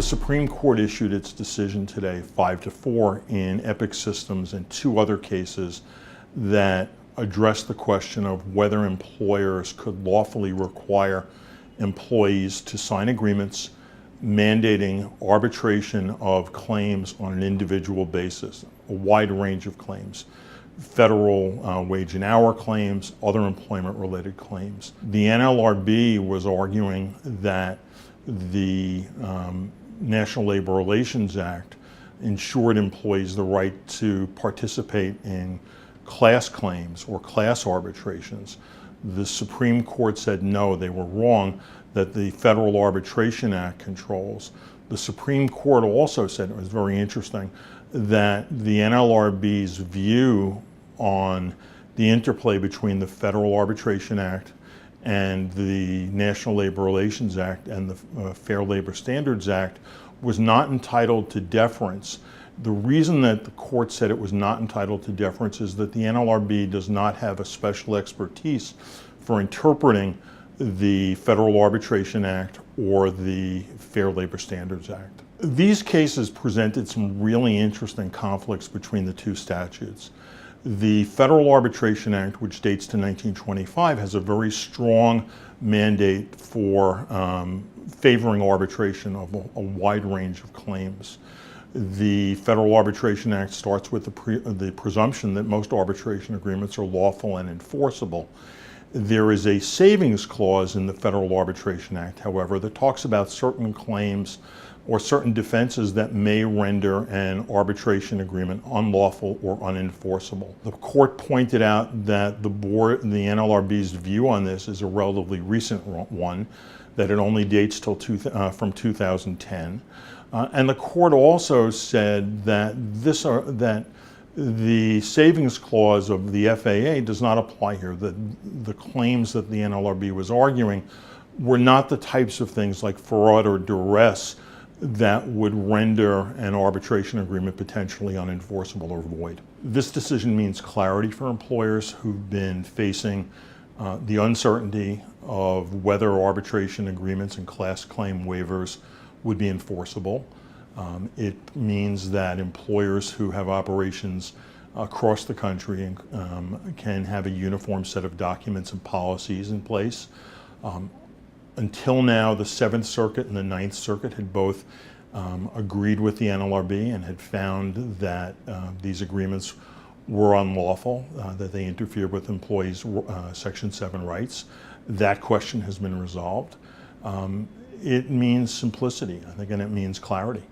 The Supreme Court issued its decision today 5-4 in Epic Systems and two other cases that address the question of whether employers could lawfully require employees to sign agreements mandating arbitration of claims on an individual basis, a wide range of claims. Federal wage and hour claims, other employment-related claims. The NLRB was arguing that the National Labor Relations Act ensured employees the right to participate in class claims or class arbitrations. The Supreme Court said no, they were wrong, that the Federal Arbitration Act controls. The Supreme Court also said, it was very interesting, that the NLRB's view on the interplay between the Federal Arbitration Act and the National Labor Relations Act and the Fair Labor Standards Act was not entitled to deference. The reason that the court said it was not entitled to deference is that the NLRB does not have a special expertise for interpreting the Federal Arbitration Act or the Fair Labor Standards Act. These cases presented some really interesting conflicts between the two statutes. The Federal Arbitration Act, which dates to 1925, has a very strong mandate for favoring arbitration of a wide range of claims. The Federal Arbitration Act starts with the presumption that most arbitration agreements are lawful and enforceable. There is a savings clause in the Federal Arbitration Act, however, that talks about certain claims or certain defenses that may render an arbitration agreement unlawful or unenforceable. The court pointed out that the NLRB's view on this is a relatively recent one, that it only dates from 2010. And the court also said that the savings clause of the FAA does not apply here. The claims that the NLRB was arguing were not the types of things like fraud or duress that would render an arbitration agreement potentially unenforceable or void. This decision means clarity for employers who've been facing the uncertainty of whether arbitration agreements and class claim waivers would be enforceable. It means that employers who have operations across the country can have a uniform set of documents and policies in place. Until now, the Seventh Circuit and the Ninth Circuit had both agreed with the NLRB and had found that these agreements were unlawful, that they interfered with employees' Section 7 rights. That question has been resolved. It means simplicity, I think, and it means clarity.